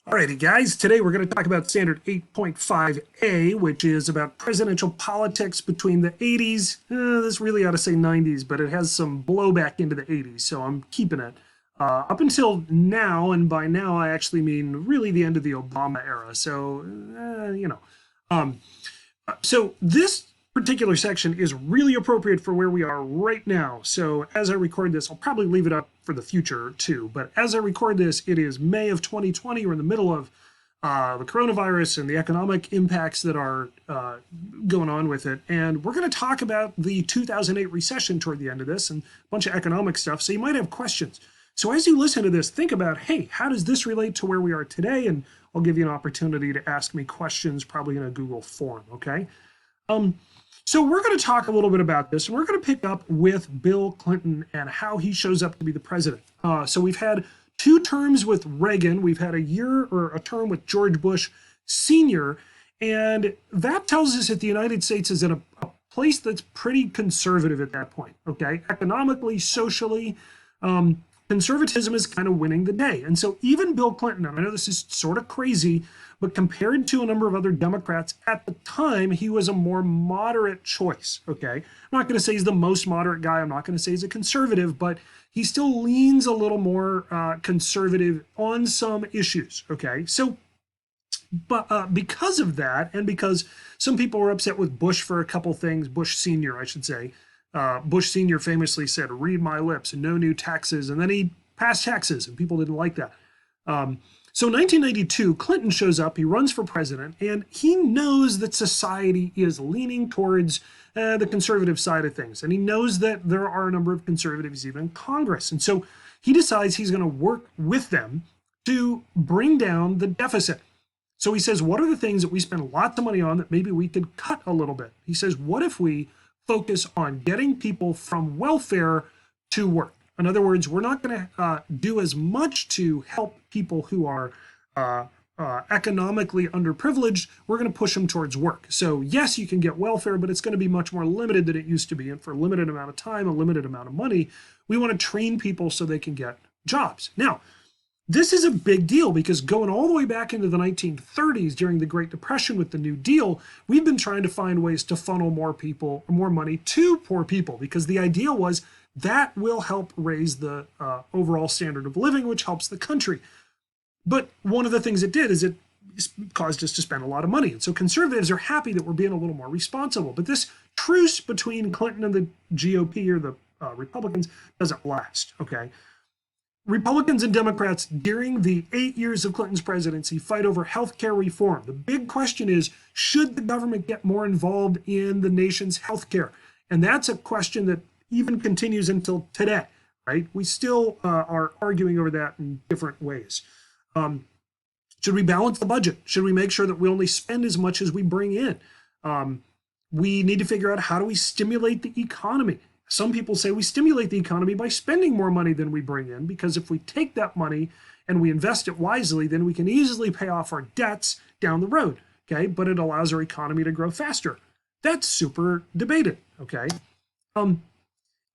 Alrighty, guys, today we're going to talk about Standard 8.5a, which is about presidential politics between the 80s. This really ought to say 90s, but it has some blowback into the 80s, so I'm keeping it. Up until now, and by now I actually mean really the end of the Obama era, so, you know. Um, so this particular section is really appropriate for where we are right now. So as I record this, I'll probably leave it up for the future too. But as I record this, it is May of 2020. We're in the middle of the coronavirus and the economic impacts that are going on with it. And we're going to talk about the 2008 recession toward the end of this and a bunch of economic stuff. So you might have questions. So as you listen to this, think about, hey, how does this relate to where we are today? And I'll give you an opportunity to ask me questions, probably in a Google form, okay? So we're going to talk a little bit about this, and we're going to pick up with Bill Clinton and how he shows up to be the president. So we've had 2 terms with Reagan. We've had a year or a term with George Bush Sr., and that tells us that the United States is in a place that's pretty conservative at that point, okay? Economically, socially, conservatism is kind of winning the day. And so even Bill Clinton, and I know this is sort of crazy, but compared to a number of other Democrats at the time, he was a more moderate choice, okay? I'm not going to say he's the most moderate guy. I'm not going to say he's a conservative, but he still leans a little more conservative on some issues, okay? So, but because of that, and because some people were upset with Bush for a couple things, Bush Sr., I should say, Bush Sr. famously said, read my lips, no new taxes, and then he passed taxes, and people didn't like that. So 1992, Clinton shows up, he runs for president, and he knows that society is leaning towards the conservative side of things. And he knows that there are a number of conservatives even in Congress. And so he decides he's going to work with them to bring down the deficit. So he says, what are the things that we spend lots of money on that maybe we could cut a little bit? He says, what if we focus on getting people from welfare to work? In other words, we're not going to do as much to help people who are economically underprivileged. We're going to push them towards work. So yes, you can get welfare, but it's going to be much more limited than it used to be. And for a limited amount of time, a limited amount of money, we want to train people so they can get jobs. Now, this is a big deal because going all the way back into the 1930s during the Great Depression with the New Deal, we've been trying to find ways to funnel more people, more money to poor people, because the idea was that will help raise the overall standard of living, which helps the country. But one of the things it did is it caused us to spend a lot of money. And so conservatives are happy that we're being a little more responsible. But this truce between Clinton and the GOP or the Republicans doesn't last, okay? Republicans and Democrats during the 8 years of Clinton's presidency fight over healthcare reform. The big question is, should the government get more involved in the nation's healthcare? And that's a question that even continues until today, right? We still are arguing over that in different ways. Should we balance the budget? Should we make sure that we only spend as much as we bring in? We need to figure out, how do we stimulate the economy? Some people say we stimulate the economy by spending more money than we bring in, because if we take that money and we invest it wisely, then we can easily pay off our debts down the road, okay? But it allows our economy to grow faster. That's super debated, okay?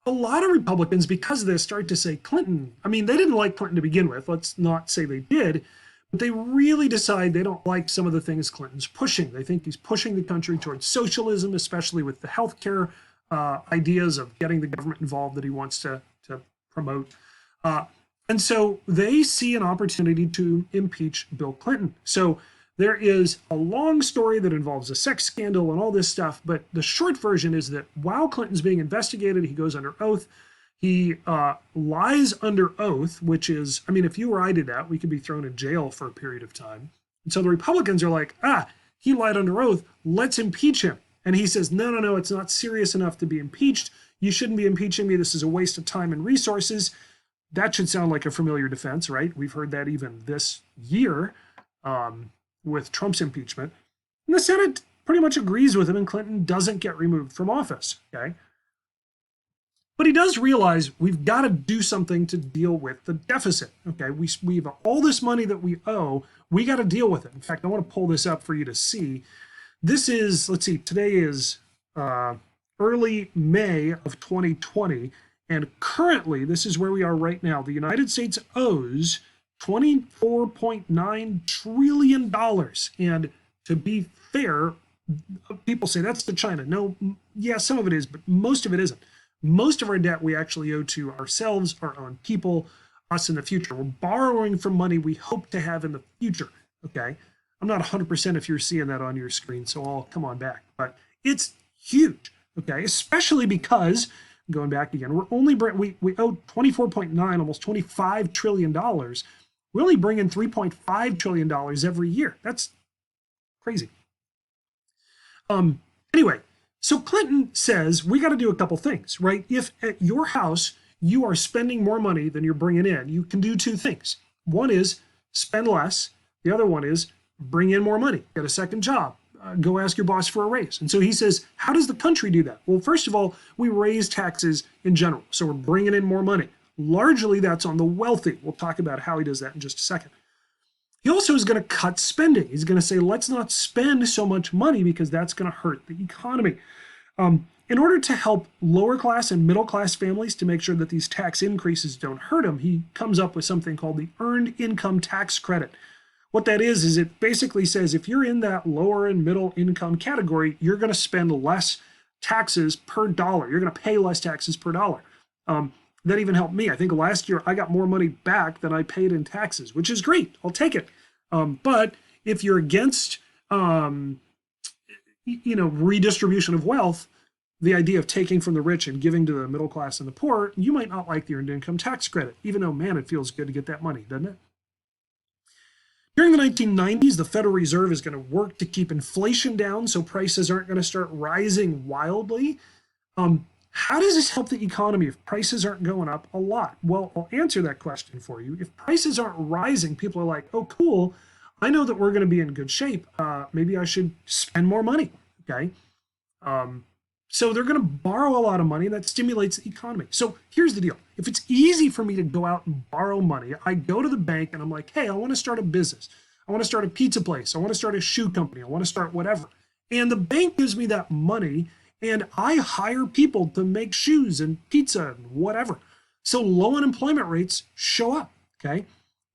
A lot of Republicans, because of this, start to say Clinton, I mean, they didn't like Clinton to begin with. Let's not say they did, but they really decide they don't like some of the things Clinton's pushing. They think he's pushing the country towards socialism, especially with the healthcare ideas of getting the government involved that he wants to promote. And so they see an opportunity to impeach Bill Clinton. So there is a long story that involves a sex scandal and all this stuff, but the short version is that while Clinton's being investigated, he goes under oath. He lies under oath, which is, I mean, if you or I did that, we could be thrown in jail for a period of time. And so the Republicans are like, he lied under oath, let's impeach him. And he says, no, it's not serious enough to be impeached. You shouldn't be impeaching me. This is a waste of time and resources. That should sound like a familiar defense, right? We've heard that even this year with Trump's impeachment. And the Senate pretty much agrees with him, and Clinton doesn't get removed from office, okay? But he does realize we've got to do something to deal with the deficit, okay? We have all this money that we owe. We got to deal with it. In fact, I want to pull this up for you to see. This is, let's see, today is early May of 2020, and currently, this is where we are right now. The United States owes $24.9 trillion. And to be fair, people say that's to China. No, yeah, some of it is, but most of it isn't. Most of our debt we actually owe to ourselves, our own people, us in the future. We're borrowing from money we hope to have in the future. Okay. I'm not 100% if you're seeing that on your screen, so I'll come on back. But it's huge. Okay. Especially because, going back again, we owe 24.9, almost $25 trillion. We only bring in $3.5 trillion every year. That's crazy. Anyway, so Clinton says we got to do a couple things, right? If at your house you are spending more money than you're bringing in, you can do two things. One is spend less. The other one is bring in more money, get a second job, go ask your boss for a raise. And so he says, how does the country do that? Well, first of all, we raise taxes in general. So we're bringing in more money. Largely that's on the wealthy. We'll talk about how he does that in just a second. He also is going to cut spending. He's going to say, let's not spend so much money because that's going to hurt the economy. In order to help lower class and middle class families to make sure that these tax increases don't hurt them, he comes up with something called the Earned Income Tax Credit. What that is it basically says if you're in that lower and middle income category, you're going to spend less taxes per dollar. You're going to pay less taxes per dollar. That even helped me. I think last year I got more money back than I paid in taxes, which is great. I'll take it. But if you're against, redistribution of wealth, the idea of taking from the rich and giving to the middle class and the poor, you might not like the Earned Income Tax Credit, even though, man, it feels good to get that money, doesn't it? During the 1990s, the Federal Reserve is going to work to keep inflation down so prices aren't going to start rising wildly. How does this help the economy if prices aren't going up a lot? Well, I'll answer that question for you. If prices aren't rising, people are like, oh, cool. I know that we're going to be in good shape. Maybe I should spend more money. Okay. So they're going to borrow a lot of money and that stimulates the economy. So here's the deal. If it's easy for me to go out and borrow money, I go to the bank and I'm like, hey, I want to start a business. I want to start a pizza place. I want to start a shoe company. I want to start whatever. And the bank gives me that money and I hire people to make shoes and pizza and whatever. So low unemployment rates show up, okay?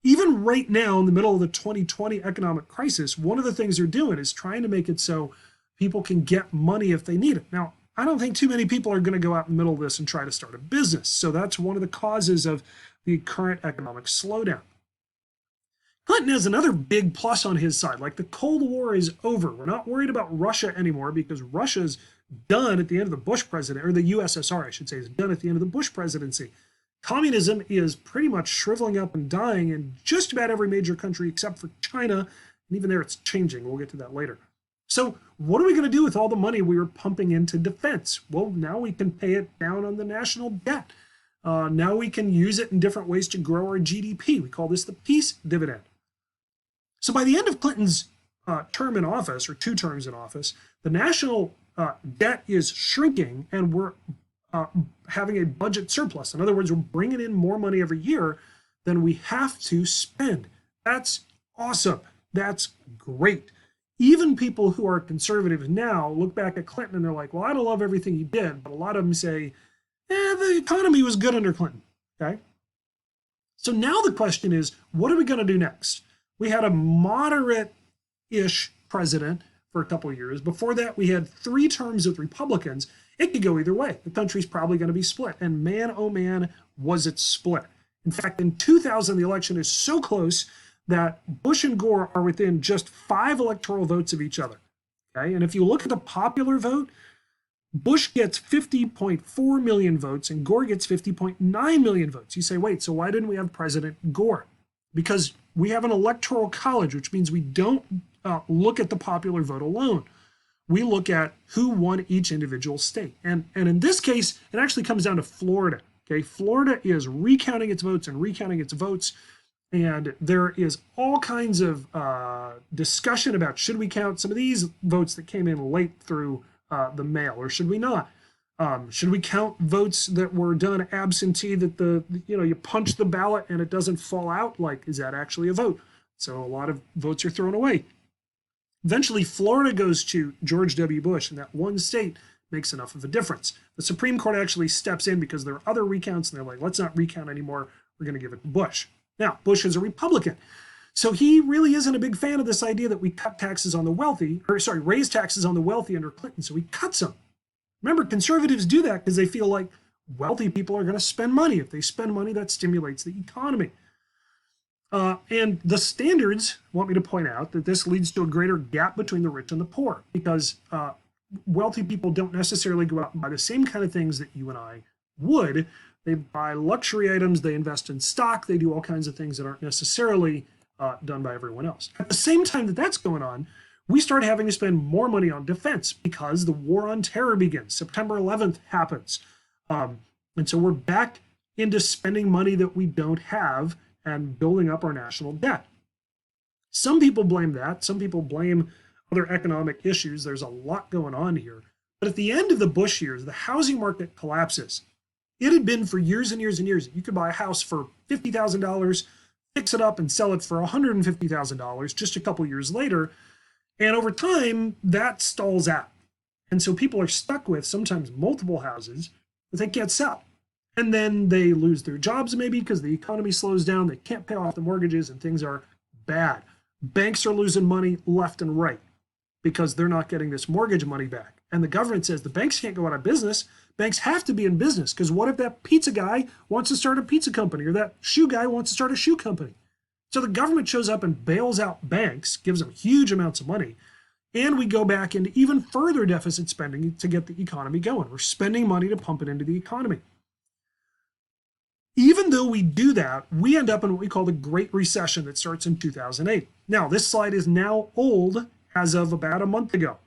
Even right now in the middle of the 2020 economic crisis, one of the things they're doing is trying to make it so people can get money if they need it. Now, I don't think too many people are going to go out in the middle of this and try to start a business. So that's one of the causes of the current economic slowdown. Clinton has another big plus on his side. Like the Cold War is over. We're not worried about Russia anymore because Russia's done at the end of the Bush presidency, or the USSR, I should say, is done at the end of the Bush presidency. Communism is pretty much shriveling up and dying in just about every major country except for China. And even there it's changing. We'll get to that later. So what are we going to do with all the money we were pumping into defense? Well, now we can pay it down on the national debt. Now we can use it in different ways to grow our GDP. We call this the peace dividend. So by the end of Clinton's term in office, or 2 terms in office, the national debt is shrinking and we're having a budget surplus. In other words, we're bringing in more money every year than we have to spend. That's awesome. That's great. Even people who are conservatives now look back at Clinton and they're like, well, I don't love everything he did. But a lot of them say, the economy was good under Clinton. Okay. So now the question is, what are we going to do next? We had a moderate-ish president for a couple of years. Before that, we had 3 terms with Republicans. It could go either way. The country's probably going to be split. And man, oh man, was it split. In fact, in 2000, the election is so close that Bush and Gore are within just 5 electoral votes of each other. Okay, and if you look at the popular vote, Bush gets 50.4 million votes and Gore gets 50.9 million votes. You say, wait, so why didn't we have President Gore? Because we have an electoral college, which means we don't look at the popular vote alone. We look at who won each individual state. And in this case, it actually comes down to Florida. Okay, Florida is recounting its votes and recounting its votes. And there is all kinds of discussion about should we count some of these votes that came in late through the mail, or should we not? Should we count votes that were done absentee that you punch the ballot and it doesn't fall out? Like, is that actually a vote? So a lot of votes are thrown away. Eventually, Florida goes to George W. Bush, and that one state makes enough of a difference. The Supreme Court actually steps in because there are other recounts, and they're like, let's not recount anymore. We're going to give it to Bush. Now, Bush is a Republican. So he really isn't a big fan of this idea that we cut taxes on the wealthy, or sorry, raise taxes on the wealthy under Clinton. So he cuts them. Remember, conservatives do that because they feel like wealthy people are going to spend money. If they spend money, that stimulates the economy. And the standards want me to point out that this leads to a greater gap between the rich and the poor because wealthy people don't necessarily go out and buy the same kind of things that you and I would. They buy luxury items, they invest in stock, they do all kinds of things that aren't necessarily done by everyone else. At the same time that that's going on, we start having to spend more money on defense because the war on terror begins. September 11th happens. And so we're back into spending money that we don't have and building up our national debt. Some people blame that. Some people blame other economic issues. There's a lot going on here. But at the end of the Bush years, the housing market collapses. It had been for years and years and years. You could buy a house for $50,000, fix it up and sell it for $150,000 just a couple years later. And over time, that stalls out. And so people are stuck with sometimes multiple houses that they can't sell. And then they lose their jobs maybe because the economy slows down. They can't pay off the mortgages and things are bad. Banks are losing money left and right because they're not getting this mortgage money back. And the government says the banks can't go out of business. Banks have to be in business because what if that pizza guy wants to start a pizza company or that shoe guy wants to start a shoe company? So the government shows up and bails out banks, gives them huge amounts of money, and we go back into even further deficit spending to get the economy going. We're spending money to pump it into the economy. Even though we do that, we end up in what we call the Great Recession that starts in 2008. Now, this slide is now old as of about a month ago.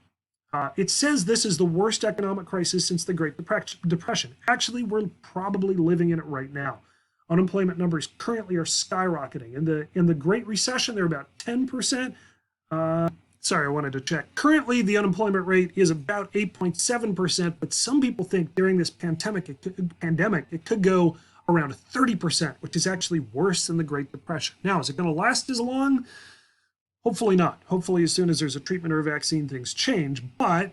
It says this is the worst economic crisis since the Great Depression. Actually, we're probably living in it right now. Unemployment numbers currently are skyrocketing. In the Great Recession, they're about 10%. Sorry, I wanted to check. Currently, the unemployment rate is about 8.7%, but some people think during this pandemic, it could go around 30%, which is actually worse than the Great Depression. Now, is it going to last as long? Hopefully not. Hopefully, as soon as there's a treatment or a vaccine, things change, but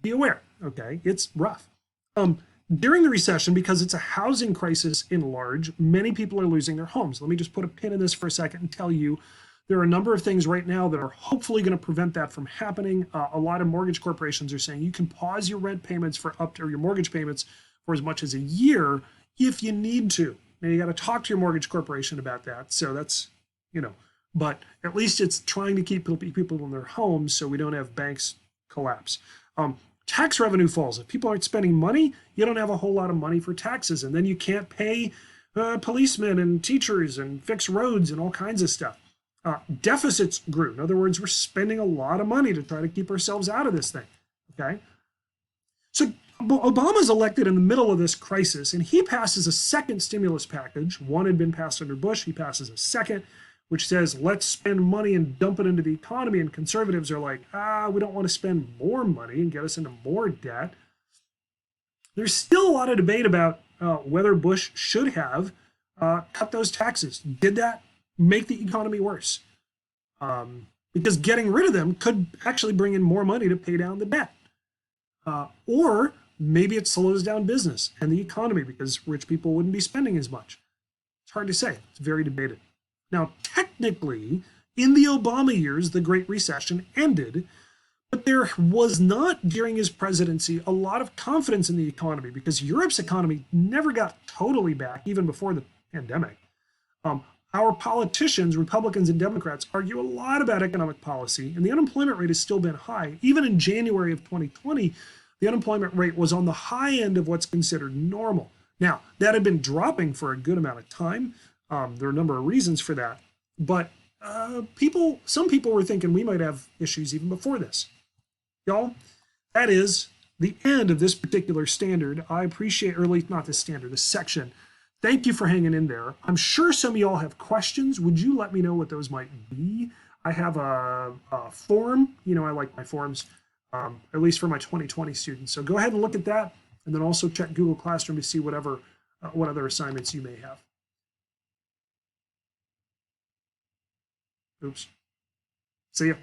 be aware, okay? It's rough. During the recession, because it's a housing crisis in large, many people are losing their homes. Let me just put a pin in this for a second and tell you there are a number of things right now that are hopefully going to prevent that from happening. A lot of mortgage corporations are saying you can pause your rent payments for up to, or your mortgage payments for as much as a year if you need to. Now, you got to talk to your mortgage corporation about that. So that's, but at least it's trying to keep people in their homes so we don't have banks collapse. Tax revenue falls. If people aren't spending money, you don't have a whole lot of money for taxes. And then you can't pay policemen and teachers and fix roads and all kinds of stuff. Deficits grew. In other words, we're spending a lot of money to try to keep ourselves out of this thing. Okay. So Obama's elected in the middle of this crisis, and he passes a second stimulus package. One had been passed under Bush. He passes a second, which says, let's spend money and dump it into the economy. And conservatives are like, we don't want to spend more money and get us into more debt. There's still a lot of debate about whether Bush should have cut those taxes. Did that make the economy worse? Because getting rid of them could actually bring in more money to pay down the debt. Or maybe it slows down business and the economy because rich people wouldn't be spending as much. It's hard to say. It's very debated. Now, technically, in the Obama years, the Great Recession ended, but there was not, during his presidency, a lot of confidence in the economy because Europe's economy never got totally back, even before the pandemic. Our politicians, Republicans and Democrats, argue a lot about economic policy, and the unemployment rate has still been high. Even in January of 2020, the unemployment rate was on the high end of what's considered normal. Now, that had been dropping for a good amount of time. There are a number of reasons for that, but some people were thinking we might have issues even before this. Y'all, that is the end of this particular standard. I appreciate, or at least not this standard, this section. Thank you for hanging in there. I'm sure some of y'all have questions. Would you let me know what those might be? I have a forum. I like my forums, at least for my 2020 students. So go ahead and look at that, and then also check Google Classroom to see what other assignments you may have. Oops. See ya.